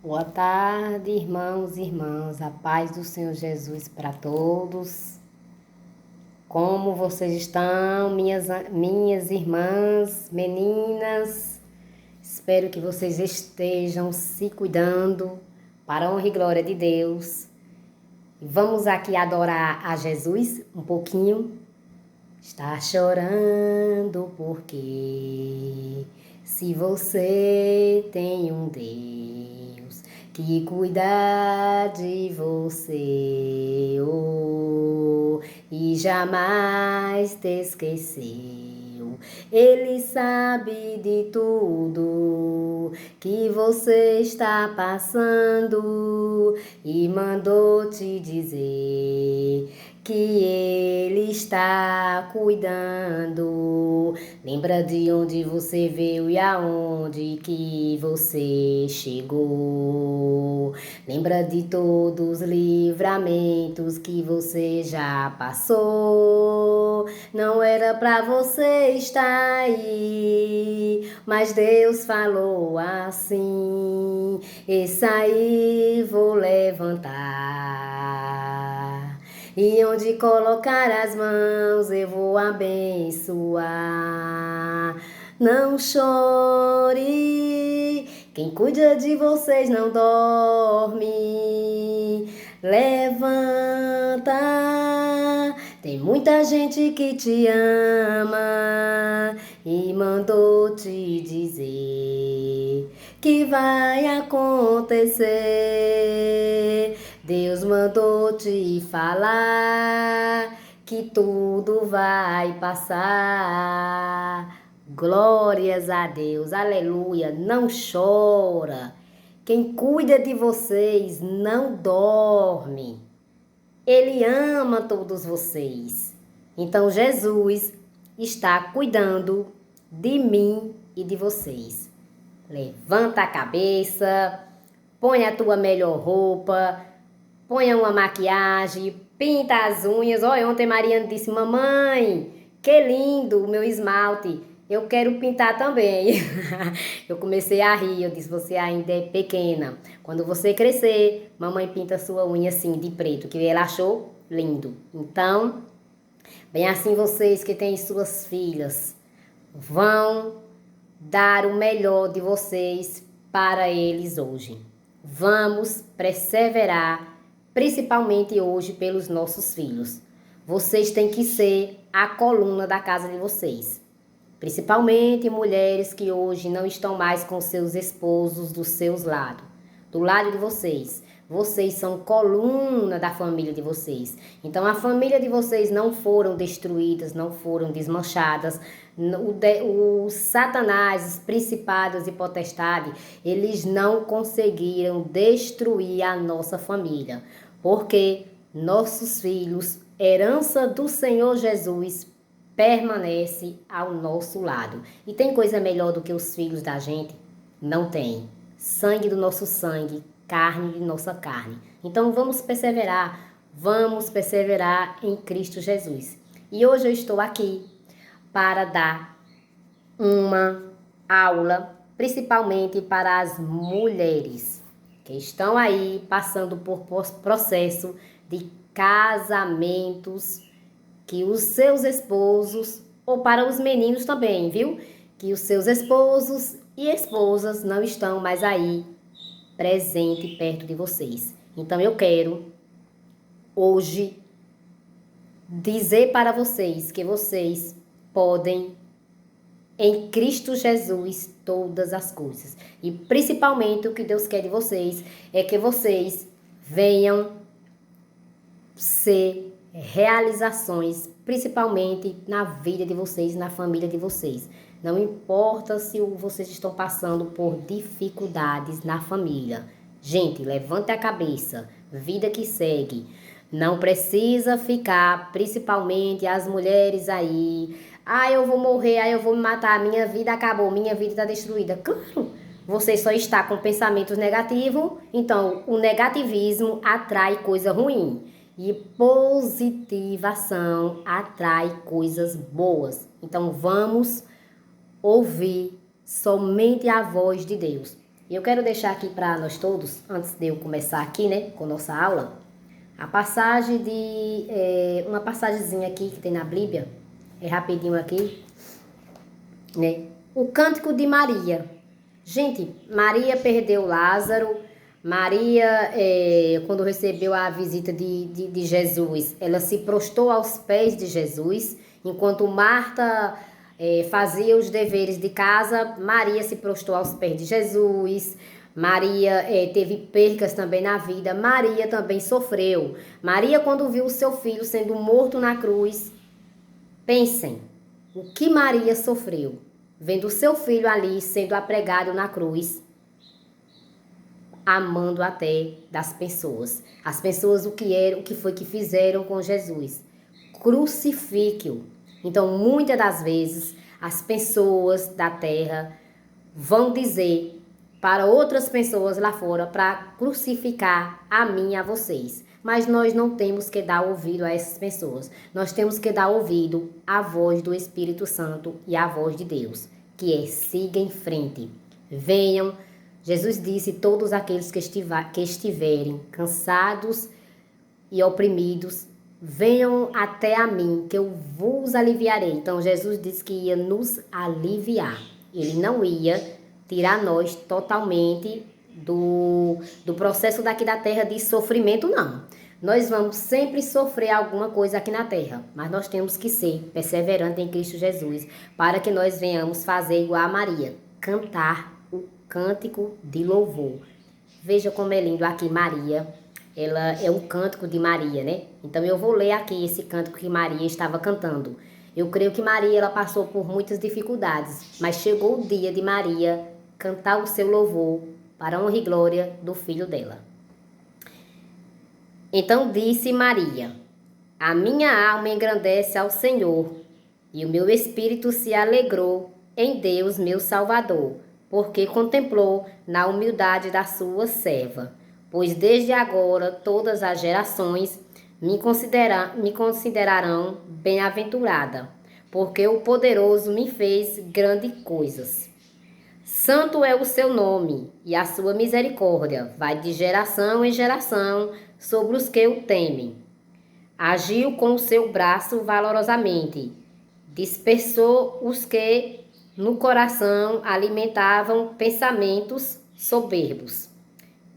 Boa tarde, irmãos e irmãs. A paz do Senhor Jesus para todos. Como vocês estão, minhas irmãs, meninas? Espero que vocês estejam se cuidando para a honra e glória de Deus. Vamos aqui adorar a Jesus um pouquinho. Está chorando porque se você tem um Deus que cuida de você, e jamais te esqueceu. Ele sabe de tudo que você está passando e mandou te dizer que Ele está cuidando. Lembra de onde você veio e aonde que você chegou. Lembra de todos os livramentos que você já passou. Não era pra você estar aí, mas Deus falou assim: esse aí vou levantar. E onde colocar as mãos eu vou abençoar. Não chore, quem cuida de vocês não dorme. Levanta, tem muita gente que te ama e mandou te dizer que vai acontecer. Deus mandou te falar que tudo vai passar. Glórias a Deus, aleluia. Não chora. Quem cuida de vocês não dorme. Ele ama todos vocês. Então Jesus está cuidando de mim e de vocês. Levanta a cabeça, põe a tua melhor roupa, põe uma maquiagem, pinta as unhas. Olha, ontem Mariana disse: mamãe, que lindo o meu esmalte. Eu quero pintar também. Eu comecei a rir, eu disse: você ainda é pequena. Quando você crescer, mamãe pinta sua unha assim de preto, que ela achou lindo. Então, bem assim vocês que têm suas filhas, vão dar o melhor de vocês para eles hoje. Vamos perseverar, principalmente hoje pelos nossos filhos. Vocês têm que ser a coluna da casa de vocês. Principalmente mulheres que hoje não estão mais com seus esposos do seus lados, do lado de vocês. Vocês são coluna da família de vocês. Então a família de vocês não foram destruídas, não foram desmanchadas. O Satanás, os principados e potestades, eles não conseguiram destruir a nossa família. Porque nossos filhos, herança do Senhor Jesus, permanece ao nosso lado. E tem coisa melhor do que os filhos da gente? Não tem. Sangue do nosso sangue, carne de nossa carne. Então vamos perseverar em Cristo Jesus. E hoje eu estou aqui para dar uma aula, principalmente para as mulheres que estão aí passando por processo de casamentos, que os seus esposos, ou para os meninos também, viu? Que os seus esposos e esposas não estão mais aí, presente perto de vocês. Então eu quero hoje dizer para vocês que vocês podem, em Cristo Jesus, todas as coisas. E principalmente o que Deus quer de vocês é que vocês venham ser realizações, principalmente na vida de vocês, na família de vocês. Não importa se vocês estão passando por dificuldades na família. Gente, levante a cabeça, vida que segue. Não precisa ficar, principalmente as mulheres aí: ah, eu vou morrer, ah, eu vou me matar, minha vida acabou, minha vida está destruída. Claro, você só está com pensamentos negativos, então o negativismo atrai coisa ruim. E positivação atrai coisas boas. Então vamos ouvir somente a voz de Deus. E eu quero deixar aqui para nós todos, antes de eu começar aqui, né, com nossa aula, a passagem uma passagemzinha aqui que tem na Bíblia, rapidinho aqui, né? O Cântico de Maria. Gente, Maria perdeu Lázaro. Maria, quando recebeu a visita de Jesus, ela se prostrou aos pés de Jesus. Enquanto Marta fazia os deveres de casa, Maria se prostrou aos pés de Jesus. Maria teve percas também na vida. Maria também sofreu. Maria, quando viu o seu filho sendo morto na cruz, pensem, o que Maria sofreu, vendo o seu filho ali sendo apregado na cruz, amando até das pessoas. As pessoas o que foi que fizeram com Jesus? Crucifique-o. Então, muitas das vezes, as pessoas da terra vão dizer para outras pessoas lá fora para crucificar a mim e a vocês. Mas nós não temos que dar ouvido a essas pessoas. Nós temos que dar ouvido à voz do Espírito Santo e à voz de Deus, que é: siga em frente. Venham. Jesus disse: todos aqueles que estiverem cansados e oprimidos, venham até a mim, que eu vos aliviarei. Então, Jesus disse que ia nos aliviar. Ele não ia tirar nós totalmente do processo daqui da terra de sofrimento, não. Nós vamos sempre sofrer alguma coisa aqui na terra, mas nós temos que ser perseverantes em Cristo Jesus, para que nós venhamos fazer igual a Maria, cantar o cântico de louvor. Veja como é lindo aqui Maria. Ela é um cântico de Maria, né? Então eu vou ler aqui esse cântico que Maria estava cantando. Eu creio que Maria, ela passou por muitas dificuldades, mas chegou o dia de Maria cantar o seu louvor para a honra e glória do filho dela. Então disse Maria: a minha alma engrandece ao Senhor, e o meu espírito se alegrou em Deus, meu Salvador, porque contemplou na humildade da sua serva. Pois desde agora todas as gerações me considerarão bem-aventurada, porque o poderoso me fez grandes coisas. Santo é o seu nome, e a sua misericórdia vai de geração em geração sobre os que o temem. Agiu com o seu braço valorosamente, dispersou os que no coração alimentavam pensamentos soberbos.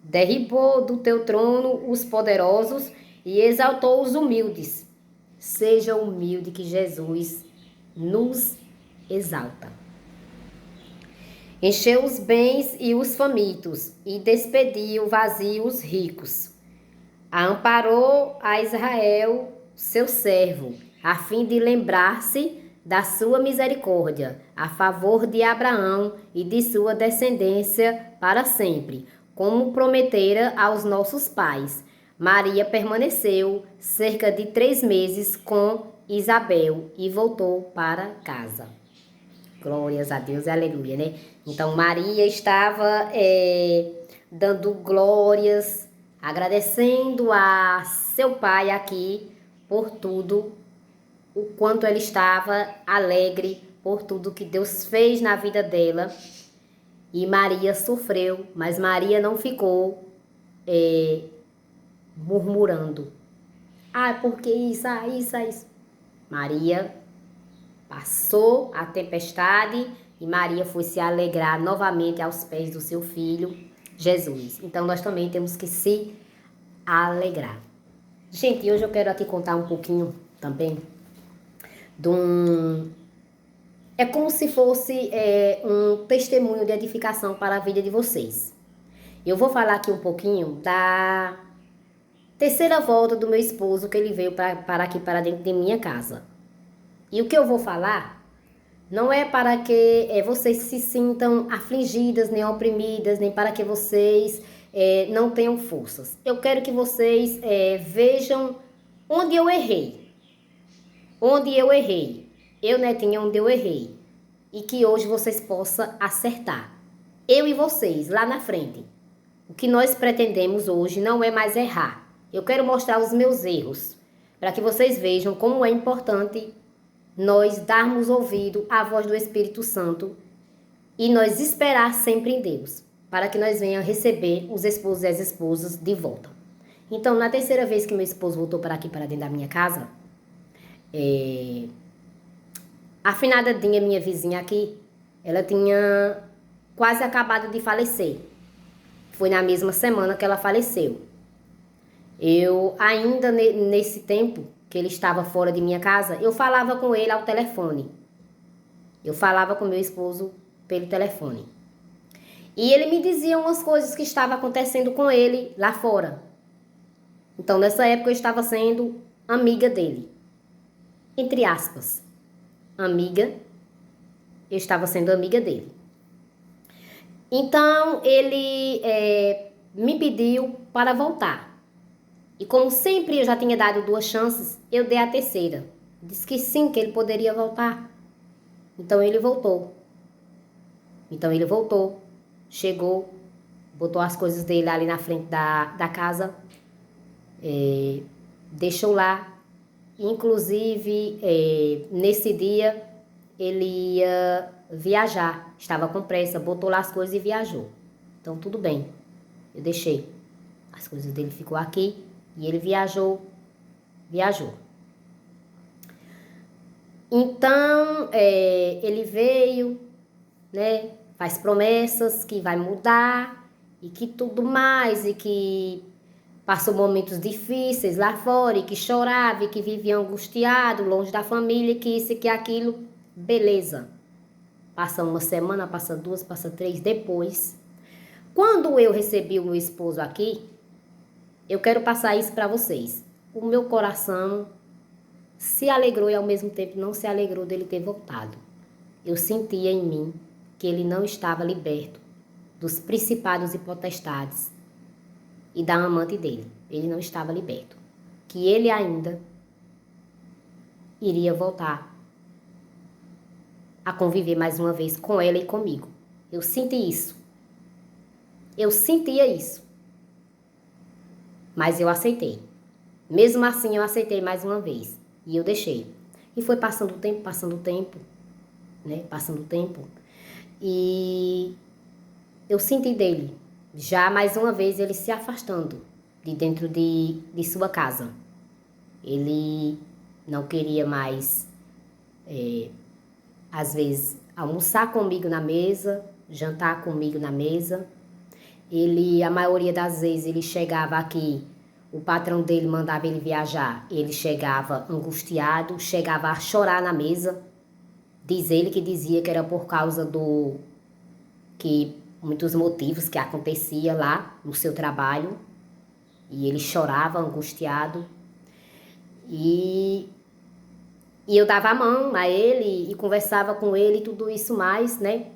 Derribou do teu trono os poderosos e exaltou os humildes. Seja humilde que Jesus nos exalta. Encheu os bens e os famintos, e despediu vazios os ricos. Amparou a Israel, seu servo, a fim de lembrar-se da sua misericórdia, a favor de Abraão e de sua descendência para sempre, como prometera aos nossos pais. Maria permaneceu cerca de 3 meses com Isabel e voltou para casa. Glórias a Deus, aleluia, né? Então Maria estava dando glórias, agradecendo a seu pai aqui por tudo, o quanto ela estava alegre por tudo que Deus fez na vida dela. E Maria sofreu, mas Maria não ficou murmurando. Ah, porque isso, isso. Maria passou a tempestade e Maria foi se alegrar novamente aos pés do seu filho, Jesus. Então, nós também temos que se alegrar. Gente, hoje eu quero aqui contar um pouquinho também é como se fosse um testemunho de edificação para a vida de vocês. Eu vou falar aqui um pouquinho da terceira volta do meu esposo, que ele veio para aqui, para dentro de minha casa. E o que eu vou falar não é para que vocês se sintam afligidas, nem oprimidas, nem para que vocês não tenham forças. Eu quero que vocês vejam onde eu errei. Onde eu errei. Eu, Netinha, onde eu errei. E que hoje vocês possam acertar. Eu e vocês, lá na frente. O que nós pretendemos hoje não é mais errar. Eu quero mostrar os meus erros, para que vocês vejam como é importante nós darmos ouvido à voz do Espírito Santo e nós esperar sempre em Deus. para que nós venhamos receber os esposos e as esposas de volta. Então, na terceira vez que meu esposo voltou para aqui, para dentro da minha casa, a finadinha, minha vizinha aqui, ela tinha quase acabado de falecer. Foi na mesma semana que ela faleceu. Eu, ainda nesse tempo que ele estava fora de minha casa, eu falava com ele ao telefone. Eu falava com meu esposo pelo telefone. E ele me dizia umas coisas que estavam acontecendo com ele lá fora. Então, nessa época, eu estava sendo amiga dele. Entre aspas. Amiga. Eu estava sendo amiga dele. Então, ele me pediu para voltar. E como sempre eu já tinha dado 2 chances, eu dei a terceira. Disse que sim, que ele poderia voltar. Então, ele voltou. Chegou, botou as coisas dele ali na frente da casa, deixou lá. Inclusive, nesse dia, ele ia viajar, estava com pressa, botou lá as coisas e viajou. Então, tudo bem, eu deixei. As coisas dele ficou aqui e ele viajou. Então, ele veio, né? Faz promessas que vai mudar e que tudo mais, e que passou momentos difíceis lá fora, e que chorava, e que vivia angustiado, longe da família, que isso e que aquilo. Beleza. Passa uma semana, passa 2, passa 3, depois. Quando eu recebi o meu esposo aqui, eu quero passar isso para vocês. O meu coração se alegrou e ao mesmo tempo não se alegrou dele ter voltado. Eu sentia em mim que ele não estava liberto dos principados e potestades e da amante dele. Ele não estava liberto. Que ele ainda iria voltar a conviver mais uma vez com ela e comigo. Eu senti isso. Eu sentia isso. Mas eu aceitei. Mesmo assim, eu aceitei mais uma vez. E eu deixei. E foi passando o tempo, né? Passando o tempo. E eu senti dele, já mais uma vez, ele se afastando de dentro de sua casa. Ele não queria mais, às vezes, almoçar comigo na mesa, jantar comigo na mesa. Ele, a maioria das vezes, ele chegava aqui, o patrão dele mandava ele viajar, ele chegava angustiado, chegava a chorar na mesa. Diz ele que dizia que era por causa muitos motivos que acontecia lá no seu trabalho. E ele chorava, angustiado. E eu dava a mão a ele e conversava com ele e tudo isso mais, né?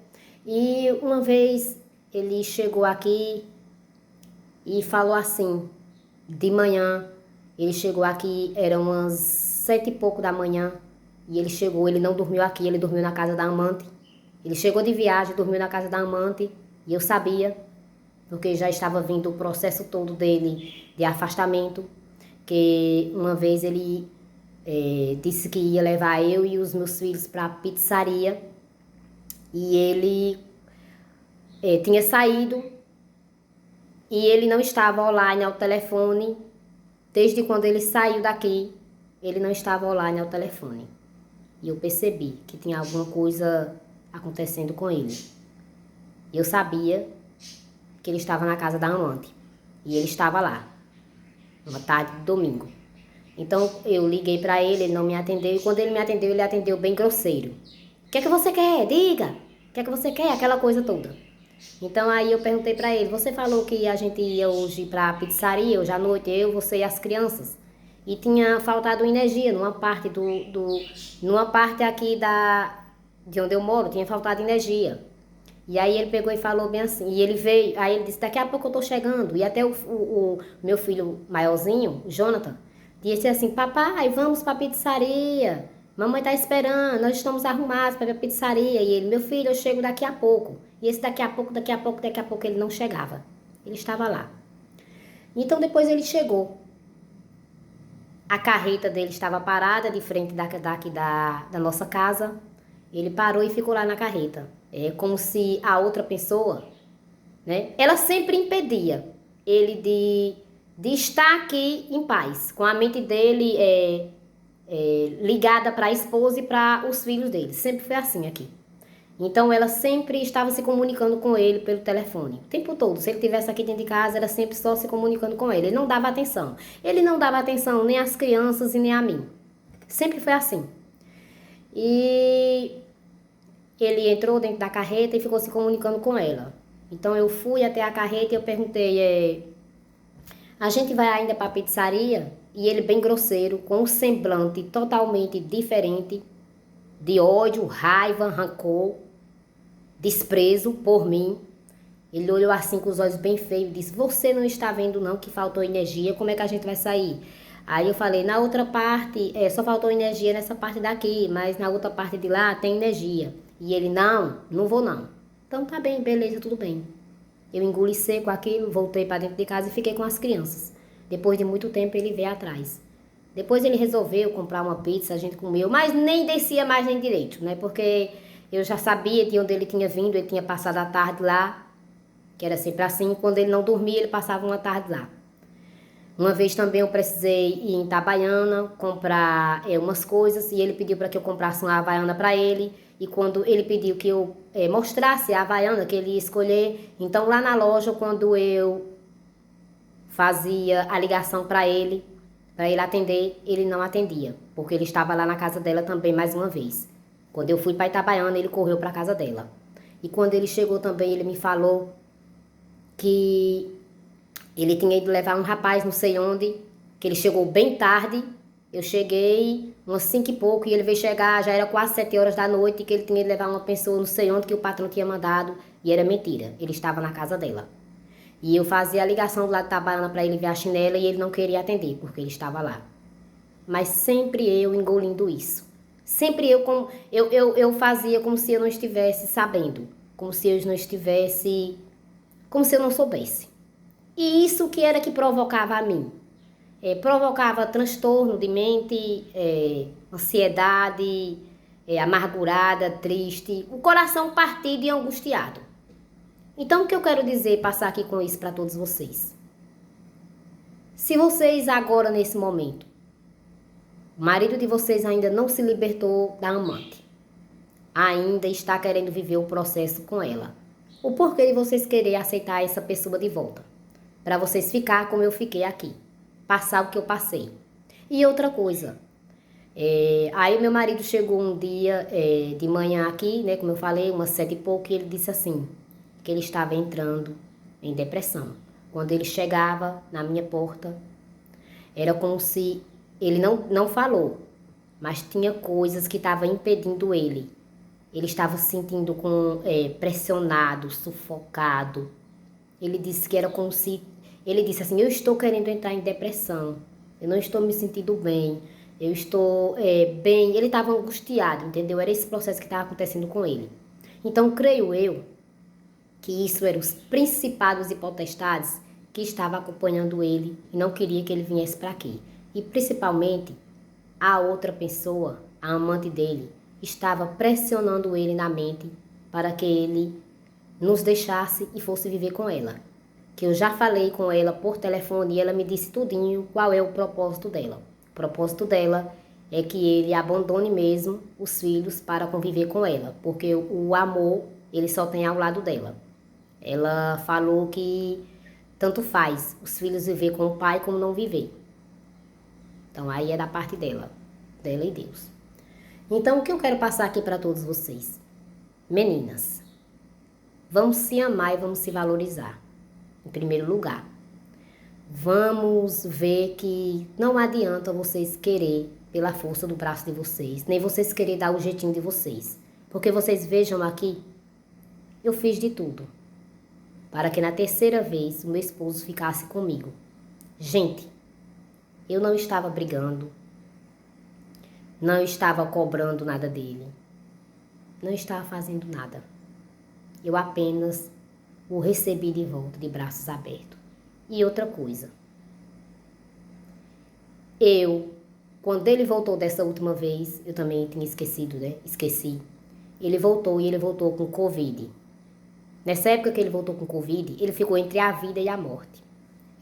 E uma vez ele chegou aqui e falou assim, de manhã, ele chegou aqui, eram umas 7 e pouco da manhã, e ele chegou, ele não dormiu aqui, ele dormiu na casa da amante. Ele chegou de viagem, dormiu na casa da amante, e eu sabia, porque já estava vindo o processo todo dele de afastamento, que uma vez ele disse que ia levar eu e os meus filhos para a pizzaria, e ele tinha saído, e ele não estava online ao telefone. Desde quando ele saiu daqui, ele não estava online ao telefone. E eu percebi que tinha alguma coisa acontecendo com ele. Eu sabia que ele estava na casa da amante. E ele estava lá, uma tarde de domingo. Então eu liguei para ele, ele não me atendeu. E quando ele me atendeu, ele atendeu bem grosseiro. O que é que você quer? Diga! O que é que você quer? Aquela coisa toda. Então aí eu perguntei para ele, você falou que a gente ia hoje para a pizzaria, hoje à noite, eu, você e as crianças. E tinha faltado energia numa parte numa parte aqui de onde eu moro, tinha faltado energia. E aí ele pegou e falou bem assim, e ele veio, aí ele disse, daqui a pouco eu tô chegando. E até o meu filho maiorzinho, o Jonathan, disse assim, papai, vamos para a pizzaria. Mamãe tá esperando, nós estamos arrumados para a pizzaria. E ele, meu filho, eu chego daqui a pouco. E esse daqui a pouco, ele não chegava. Ele estava lá. Então depois ele chegou. A carreta dele estava parada de frente da nossa casa. Ele parou e ficou lá na carreta. É como se a outra pessoa né? Ela sempre impedia ele de estar aqui em paz, com a mente dele ligada para a esposa e para os filhos dele. Sempre foi assim aqui. Então ela sempre estava se comunicando com ele pelo telefone. O tempo todo. Se ele estivesse aqui dentro de casa, era sempre só se comunicando com ele. Ele não dava atenção. Ele não dava atenção nem às crianças e nem a mim. Sempre foi assim. E ele entrou dentro da carreta e ficou se comunicando com ela. Então eu fui até a carreta e eu perguntei, a gente vai ainda para a pizzaria? E ele bem grosseiro, com um semblante totalmente diferente, de ódio, raiva, rancor, desprezo por mim. Ele olhou assim com os olhos bem feios e disse, você não está vendo não que faltou energia, como é que a gente vai sair? Aí eu falei, na outra parte, só faltou energia nessa parte daqui, mas na outra parte de lá tem energia. E ele, não vou não. Então tá bem, beleza, tudo bem. Eu engoli seco aquilo, voltei para dentro de casa e fiquei com as crianças. Depois de muito tempo ele veio atrás. Depois ele resolveu comprar uma pizza, a gente comeu, mas nem descia mais nem direito, né? Porque eu já sabia de onde ele tinha vindo, ele tinha passado a tarde lá, que era sempre assim, quando ele não dormia, ele passava uma tarde lá. Uma vez também eu precisei ir em Itabaiana comprar umas coisas e ele pediu para que eu comprasse uma Havaiana para ele. E quando ele pediu que eu mostrasse a Havaiana que ele ia escolher, então lá na loja, quando eu fazia a ligação para ele atender, ele não atendia, porque ele estava lá na casa dela também mais uma vez. Quando eu fui para Itabaiana, ele correu para a casa dela. E quando ele chegou também, ele me falou que ele tinha ido levar um rapaz não sei onde, que ele chegou bem tarde. Eu cheguei umas 5 e pouco e ele veio chegar, já era quase 7 horas da noite, que ele tinha ido levar uma pessoa não sei onde que o patrão tinha mandado. E era mentira, ele estava na casa dela. E eu fazia a ligação do lado de Itabaiana para ele ver a chinela e ele não queria atender, porque ele estava lá. Mas sempre eu engolindo isso. Sempre eu fazia como se eu não estivesse sabendo, como se eu não estivesse, como se eu não soubesse. E isso que era que provocava a mim. Provocava transtorno de mente, ansiedade, amargurada, triste, o coração partido e angustiado. Então o que eu quero dizer, passar aqui com isso para todos vocês? Se vocês agora, nesse momento, o marido de vocês ainda não se libertou da amante, ainda está querendo viver o processo com ela, o porquê de vocês querer aceitar essa pessoa de volta? Para vocês ficar como eu fiquei aqui, passar o que eu passei. E outra coisa, aí meu marido chegou um dia de manhã aqui, né, como eu falei, umas 7 e pouco, e ele disse assim, que ele estava entrando em depressão. Quando ele chegava na minha porta, era como se ele não falou, mas tinha coisas que estavam impedindo ele. Ele estava se sentindo pressionado, sufocado. Ele disse que era como se... Ele disse assim, eu estou querendo entrar em depressão. Eu não estou me sentindo bem. Eu estou bem. Ele estava angustiado, entendeu? Era esse processo que estava acontecendo com ele. Então, creio eu que isso eram os principados e potestades que estavam acompanhando ele e não queria que ele viesse para aqui. E principalmente a outra pessoa, a amante dele, estava pressionando ele na mente para que ele nos deixasse e fosse viver com ela. Que eu já falei com ela por telefone e ela me disse tudinho qual é o propósito dela. O propósito dela é que ele abandone mesmo os filhos para conviver com ela, porque o amor ele só tem ao lado dela. Ela falou que tanto faz os filhos viver com o pai como não viver. Então aí é da parte dela e Deus. Então o que eu quero passar aqui para todos vocês? Meninas, vamos se amar e vamos se valorizar. Em primeiro lugar, vamos ver que não adianta vocês querer pela força do braço de vocês, nem vocês querer dar o jeitinho de vocês. Porque vocês vejam aqui, eu fiz de tudo para que na terceira vez o meu esposo ficasse comigo. Gente, eu não estava brigando, não estava cobrando nada dele, não estava fazendo nada. Eu apenas o recebi de volta de braços abertos. E outra coisa, quando ele voltou dessa última vez, eu também tinha esquecido, né? Esqueci. Ele voltou com Covid. Nessa época que ele voltou com Covid, ele ficou entre a vida e a morte.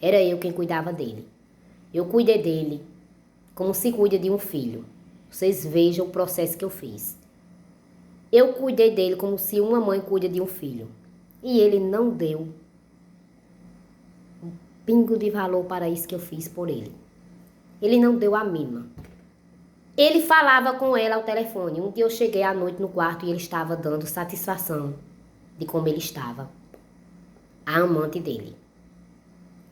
Era eu quem cuidava dele. Eu cuidei dele como se cuida de um filho. Vocês vejam o processo que eu fiz. Eu cuidei dele como se uma mãe cuida de um filho. E ele não deu um pingo de valor para isso que eu fiz por ele. Ele não deu a mínima. Ele falava com ela ao telefone. Um dia eu cheguei à noite no quarto e ele estava dando satisfação de como ele estava. A amante dele.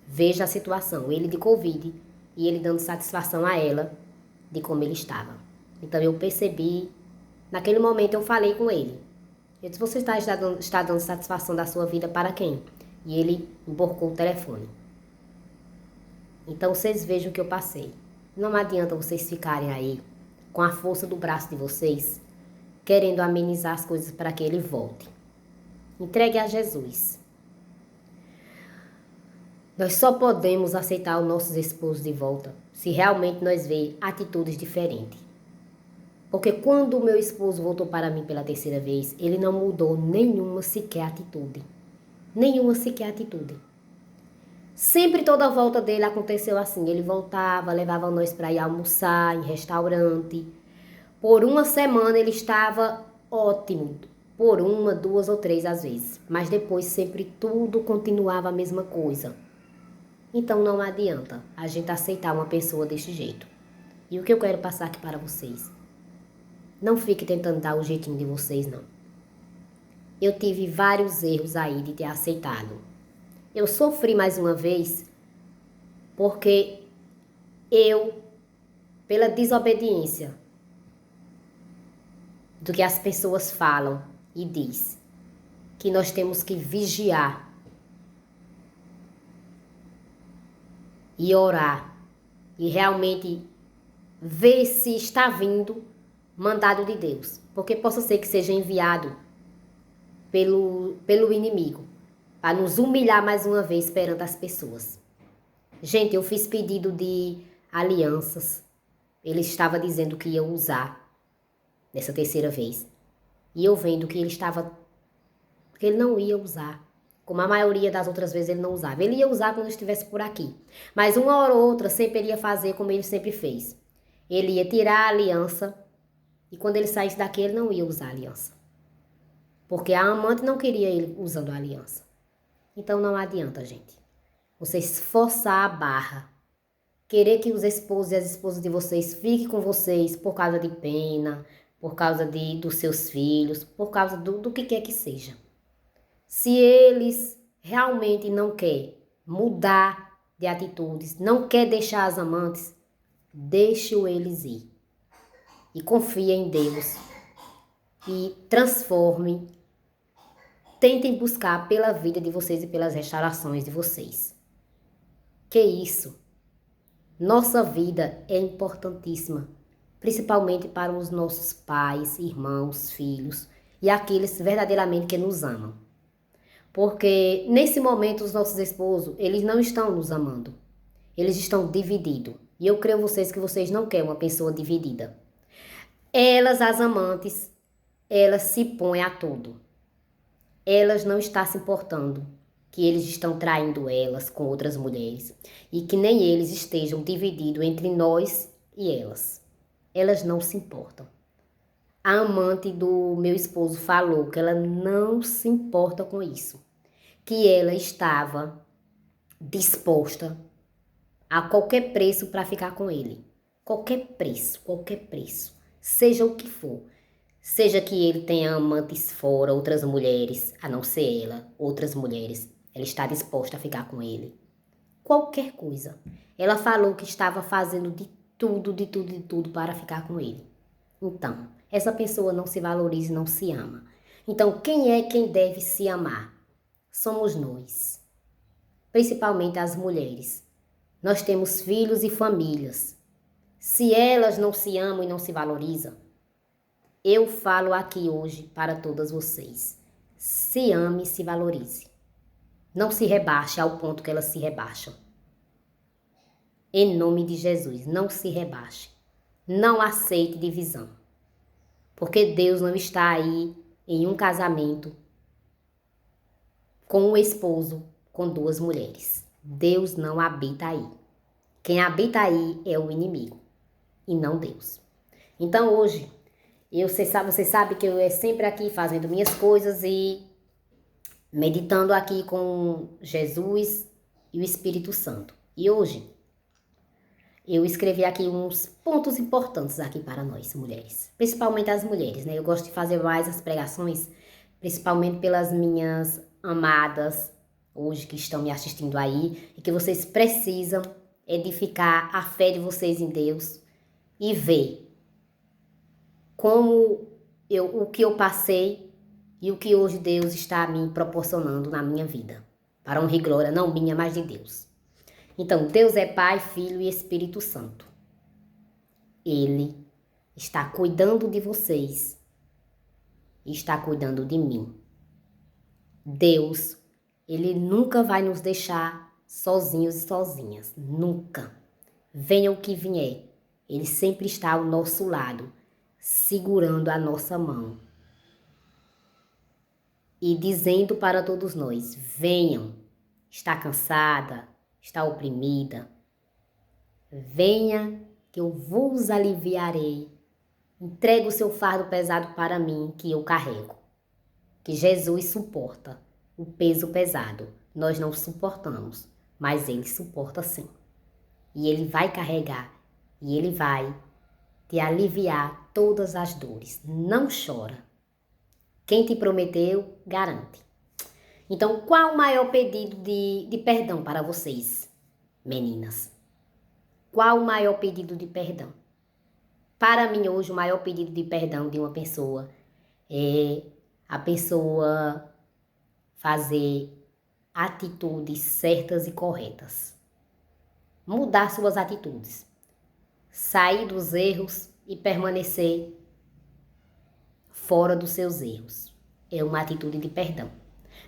Veja a situação. Ele de Covid e ele dando satisfação a ela de como ele estava. Então eu percebi, naquele momento eu falei com ele. Eu disse, você está dando satisfação da sua vida para quem? E ele emborcou o telefone. Então vocês vejam o que eu passei. Não adianta vocês ficarem aí com a força do braço de vocês, querendo amenizar as coisas para que ele volte. Entregue a Jesus. Nós só podemos aceitar os nossos esposos de volta se realmente nós ver atitudes diferentes. Porque quando o meu esposo voltou para mim pela terceira vez, ele não mudou nenhuma sequer atitude. Nenhuma sequer atitude. Sempre toda a volta dele aconteceu assim. Ele voltava, levava nós para ir almoçar em restaurante. Por uma semana ele estava ótimo. Por uma, duas ou três às vezes. Mas depois sempre tudo continuava a mesma coisa. Então não adianta a gente aceitar uma pessoa desse jeito. E o que eu quero passar aqui para vocês? Não fique tentando dar o jeitinho de vocês, não. Eu tive vários erros aí de ter aceitado. Eu sofri mais uma vez porque pela desobediência do que as pessoas falam e diz, que nós temos que vigiar e orar e realmente ver se está vindo mandado de Deus, porque possa ser que seja enviado pelo inimigo, para nos humilhar mais uma vez perante as pessoas. Gente, eu fiz pedido de alianças, ele estava dizendo que ia usar nessa terceira vez, e eu vendo que ele não ia usar, como a maioria das outras vezes ele não usava. Ele ia usar quando eu estivesse por aqui, mas uma hora ou outra sempre ele ia fazer como ele sempre fez. Ele ia tirar a aliança, e quando ele saísse daqui, ele não ia usar a aliança. Porque a amante não queria ele usando a aliança. Então não adianta, gente. Vocês forçar a barra. Querer que os esposos e as esposas de vocês fiquem com vocês por causa de pena, por causa dos seus filhos, por causa do que quer que seja. Se eles realmente não querem mudar de atitudes, não quer deixar as amantes, deixe eles ir. E confie em Deus. E transforme. Tentem buscar pela vida de vocês e pelas restaurações de vocês. Que isso? Nossa vida é importantíssima. Principalmente para os nossos pais, irmãos, filhos e aqueles verdadeiramente que nos amam. Porque nesse momento os nossos esposos, eles não estão nos amando. Eles estão divididos. E eu creio vocês que vocês não querem uma pessoa dividida. Elas, as amantes, elas se põem a tudo. Elas não estão se importando que eles estão traindo elas com outras mulheres e que nem eles estejam divididos entre nós e elas. Elas não se importam. A amante do meu esposo falou que ela não se importa com isso, que ela estava disposta a qualquer preço para ficar com ele. Qualquer preço, seja o que for. Seja que ele tenha amantes fora, outras mulheres, a não ser ela, outras mulheres, ela está disposta a ficar com ele. Qualquer coisa. Ela falou que estava fazendo de tudo para ficar com ele. Então, essa pessoa não se valoriza e não se ama. Então, quem é quem deve se amar? Somos nós. Principalmente as mulheres. Nós temos filhos e famílias. Se elas não se amam e não se valorizam, eu falo aqui hoje para todas vocês. Se ame e se valorize. Não se rebaixe ao ponto que elas se rebaixam. Em nome de Jesus, não se rebaixe. Não aceite divisão. Porque Deus não está aí em um casamento com um esposo, com 2 mulheres. Deus não habita aí. Quem habita aí é o inimigo e não Deus. Então hoje, você sabe que eu é sempre aqui fazendo minhas coisas e meditando aqui com Jesus e o Espírito Santo. E hoje eu escrevi aqui uns pontos importantes aqui para nós, mulheres. Principalmente as mulheres, né? Eu gosto de fazer mais as pregações, principalmente pelas minhas amadas, hoje que estão me assistindo aí, e que vocês precisam edificar a fé de vocês em Deus e ver o que eu passei e o que hoje Deus está me proporcionando na minha vida. Para honra e glória, não minha, mas de Deus. Então, Deus é Pai, Filho e Espírito Santo. Ele está cuidando de vocês e está cuidando de mim. Deus, Ele nunca vai nos deixar sozinhos e sozinhas. Nunca. Venha o que vier, Ele sempre está ao nosso lado, segurando a nossa mão e dizendo para todos nós: venham. Está cansada? Está oprimida? Venha que eu vos aliviarei. Entregue o seu fardo pesado para mim, que eu carrego. Que Jesus suporta o peso pesado. Nós não suportamos, mas Ele suporta sim. E Ele vai carregar, e Ele vai te aliviar todas as dores. Não chora. Quem te prometeu, garante. Então, qual o maior pedido de perdão para vocês, meninas? Qual o maior pedido de perdão? Para mim, hoje, o maior pedido de perdão de uma pessoa é a pessoa fazer atitudes certas e corretas. Mudar suas atitudes. Sair dos erros e permanecer fora dos seus erros. É uma atitude de perdão.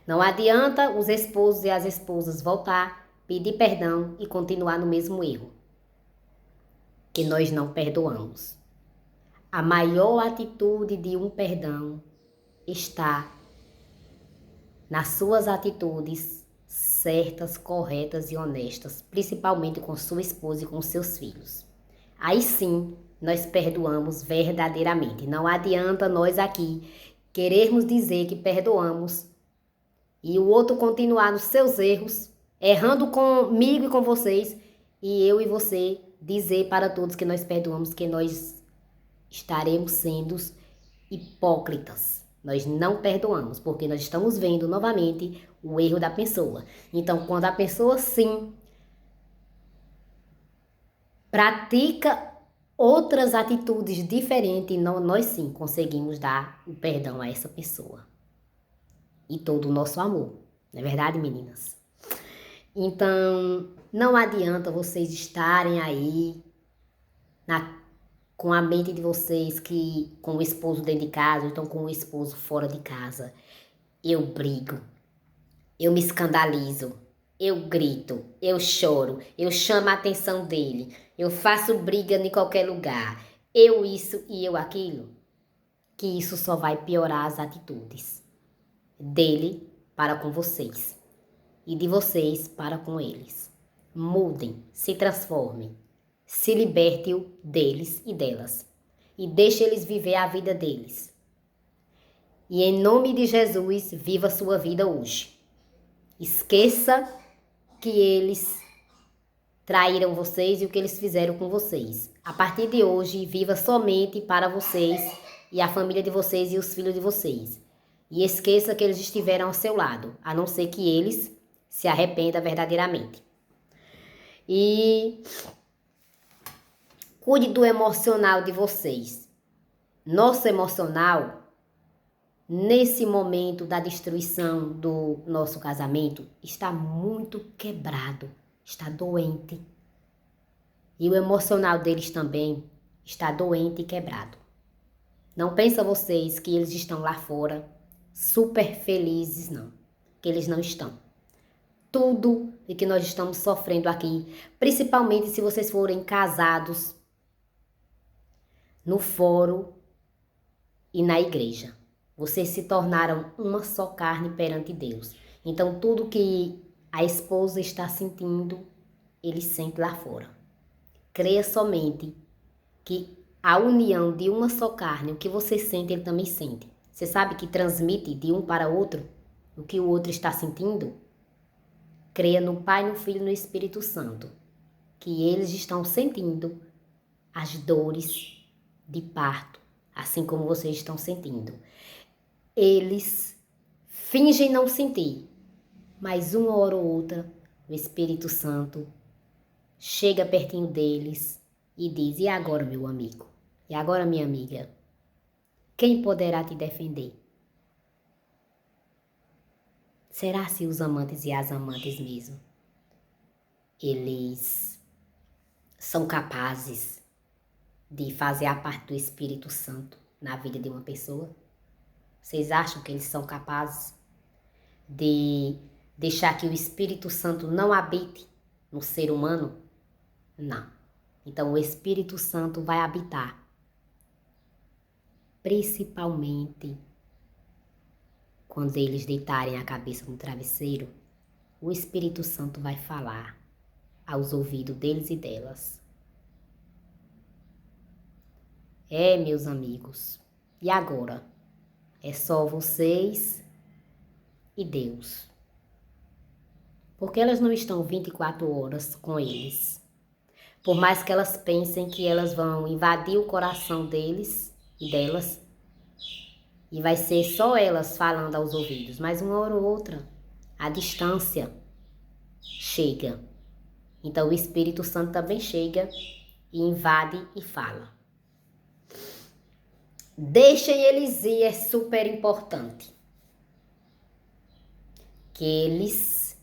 Não adianta os esposos e as esposas voltar, pedir perdão e continuar no mesmo erro, que nós não perdoamos. A maior atitude de um perdão está nas suas atitudes certas, corretas e honestas, principalmente com sua esposa e com seus filhos. Aí sim, nós perdoamos verdadeiramente. Não adianta nós aqui querermos dizer que perdoamos e o outro continuar nos seus erros, errando comigo e com vocês, e eu e você dizer para todos que nós perdoamos, que nós estaremos sendo hipócritas. Nós não perdoamos, porque nós estamos vendo novamente o erro da pessoa. Então, quando a pessoa sim pratica outras atitudes diferentes, nós sim conseguimos dar o perdão a essa pessoa. E todo o nosso amor. Não é verdade, meninas? Então, não adianta vocês estarem aí com a mente de vocês que com o esposo dentro de casa, ou então com o esposo fora de casa. Eu brigo, eu me escandalizo, eu grito, eu choro, eu chamo a atenção dele, eu faço briga em qualquer lugar, eu isso e eu aquilo, que isso só vai piorar as atitudes dele para com vocês e de vocês para com eles. Mudem, se transformem, se libertem deles e delas e deixe eles viver a vida deles. E em nome de Jesus, viva a sua vida hoje. Esqueça que eles traíram vocês e o que eles fizeram com vocês. A partir de hoje, viva somente para vocês e a família de vocês e os filhos de vocês. E esqueça que eles estiveram ao seu lado, a não ser que eles se arrependam verdadeiramente. E cuide do emocional de vocês. Nosso emocional, nesse momento da destruição do nosso casamento, está muito quebrado, está doente. E o emocional deles também está doente e quebrado. Não pensa vocês que eles estão lá fora super felizes, não. Que eles não estão. Tudo o que nós estamos sofrendo aqui, principalmente se vocês forem casados no fórum e na igreja. Vocês se tornaram uma só carne perante Deus. Então, tudo que a esposa está sentindo, ele sente lá fora. Creia somente que a união de uma só carne, o que você sente, ele também sente. Você sabe que transmite de um para outro o que o outro está sentindo? Creia no Pai, no Filho e no Espírito Santo, que eles estão sentindo as dores de parto, assim como vocês estão sentindo. Eles fingem não sentir, mas uma hora ou outra, o Espírito Santo chega pertinho deles e diz: e agora, meu amigo? E agora, minha amiga? Quem poderá te defender? Será se os amantes e as amantes mesmo, eles são capazes de fazer a parte do Espírito Santo na vida de uma pessoa? Vocês acham que eles são capazes de deixar que o Espírito Santo não habite no ser humano? Não. Então o Espírito Santo vai habitar, principalmente quando eles deitarem a cabeça no travesseiro. O Espírito Santo vai falar aos ouvidos deles e delas. Meus amigos, e agora? É só vocês e Deus. Porque elas não estão 24 horas com eles. Por mais que elas pensem que elas vão invadir o coração deles e delas, e vai ser só elas falando aos ouvidos, mas uma hora ou outra, a distância chega. Então o Espírito Santo também chega e invade e fala. Deixem eles ir, é super importante. Que eles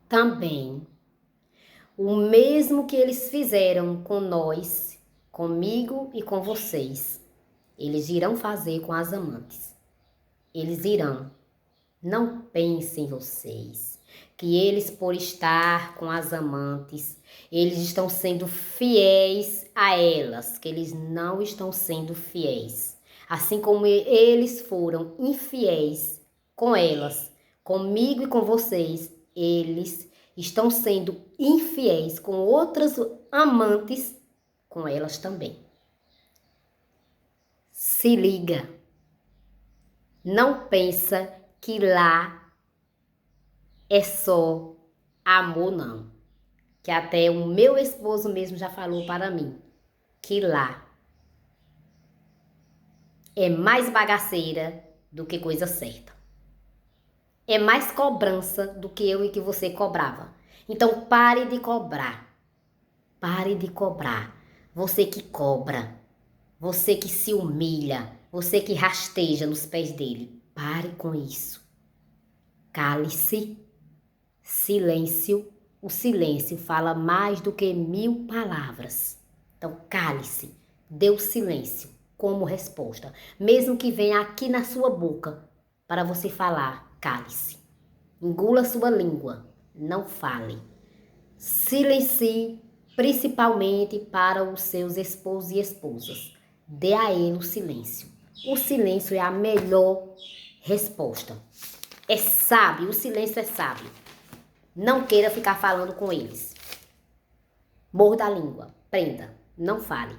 também, o mesmo que eles fizeram com nós, comigo e com vocês, eles irão fazer com as amantes. Eles irão. Não pensem vocês que eles, por estar com as amantes, eles estão sendo fiéis a elas, que eles não estão sendo fiéis. Assim como eles foram infiéis com elas, comigo e com vocês, eles estão sendo infiéis com outras amantes, com elas também. Se liga. Não pensa que lá é só amor, não. Que até o meu esposo mesmo já falou para mim que lá é mais bagaceira do que coisa certa. É mais cobrança do que eu e que você cobrava. Então pare de cobrar. Pare de cobrar. Você que cobra, você que se humilha, você que rasteja nos pés dele. Pare com isso. Cale-se. Silêncio. O silêncio fala mais do que 1000 palavras. Então, cale-se. Dê o silêncio como resposta. Mesmo que venha aqui na sua boca para você falar, cale-se. Engula sua língua. Não fale. Silencie, principalmente para os seus esposos e esposas. Dê a ele o silêncio. O silêncio é a melhor resposta. É sábio, o silêncio é sábio. Não queira ficar falando com eles. Morda a língua, prenda, não fale.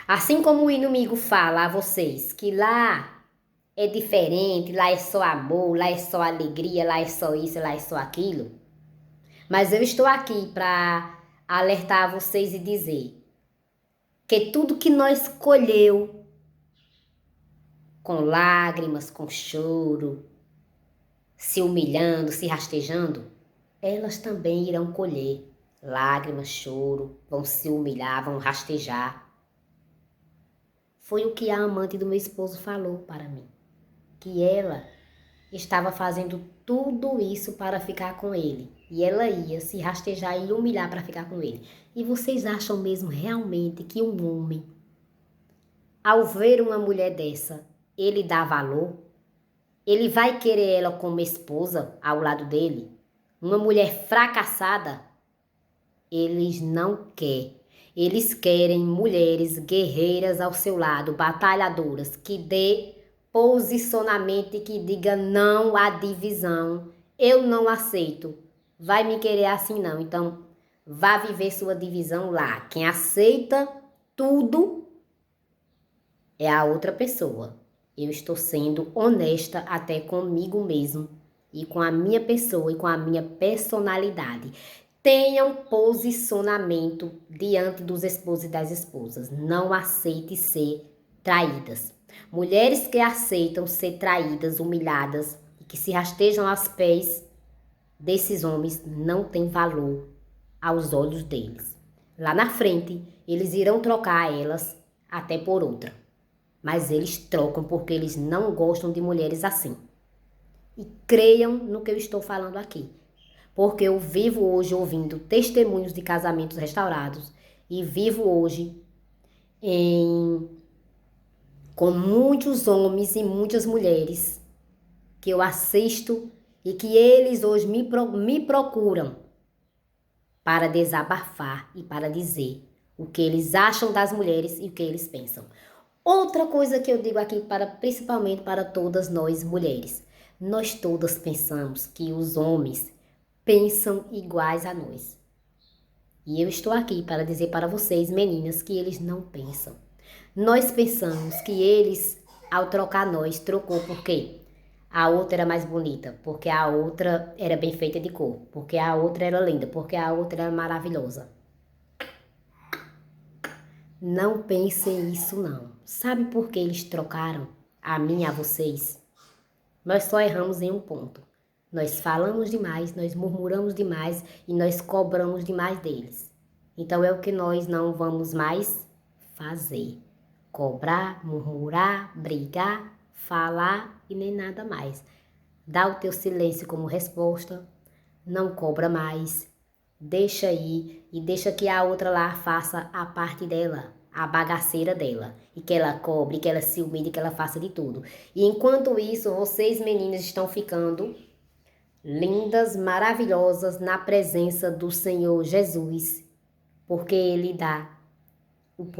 Assim como o inimigo fala a vocês que lá é diferente, lá é só amor, lá é só alegria, lá é só isso, lá é só aquilo. Mas eu estou aqui para alertar vocês e dizer que tudo que nós colheu com lágrimas, com choro, se humilhando, se rastejando, elas também irão colher lágrimas, choro, vão se humilhar, vão rastejar. Foi o que a amante do meu esposo falou para mim, que ela estava fazendo tudo isso para ficar com ele, e ela ia se rastejar e humilhar para ficar com ele. E vocês acham mesmo realmente que um homem, ao ver uma mulher dessa, ele dá valor? Ele vai querer ela como esposa ao lado dele? Uma mulher fracassada? Eles não querem. Eles querem mulheres guerreiras ao seu lado, batalhadoras, que dê posicionamento que diga não à divisão. Eu não aceito. Vai me querer assim não. Então, vá viver sua divisão lá. Quem aceita tudo é a outra pessoa. Eu estou sendo honesta até comigo mesmo e com a minha pessoa e com a minha personalidade. Tenham posicionamento diante dos esposos e das esposas. Não aceite ser traídas. Mulheres que aceitam ser traídas, humilhadas e que se rastejam aos pés desses homens não têm valor aos olhos deles. Lá na frente, eles irão trocar elas até por outra. Mas eles trocam porque eles não gostam de mulheres assim. E creiam no que eu estou falando aqui. Porque eu vivo hoje ouvindo testemunhos de casamentos restaurados e vivo hoje com muitos homens e muitas mulheres que eu assisto e que eles hoje me procuram para desabafar e para dizer o que eles acham das mulheres e o que eles pensam. Outra coisa que eu digo aqui, principalmente para todas nós mulheres. Nós todas pensamos que os homens pensam iguais a nós. E eu estou aqui para dizer para vocês, meninas, que eles não pensam. Nós pensamos que eles, ao trocar nós, trocou por quê? A outra era mais bonita, porque a outra era bem feita de cor, porque a outra era linda, porque a outra era maravilhosa. Não pensem isso não. Sabe por que eles trocaram a mim e a vocês? Nós só erramos em um ponto. Nós falamos demais, nós murmuramos demais e nós cobramos demais deles. Então é o que nós não vamos mais fazer. Cobrar, murmurar, brigar, falar e nem nada mais. Dá o teu silêncio como resposta, não cobra mais, deixa aí e deixa que a outra lá faça a parte dela, a bagaceira dela. E que ela cobre, que ela se humilhe, que ela faça de tudo. E enquanto isso, vocês meninas estão ficando lindas, maravilhosas na presença do Senhor Jesus, porque Ele dá o poder.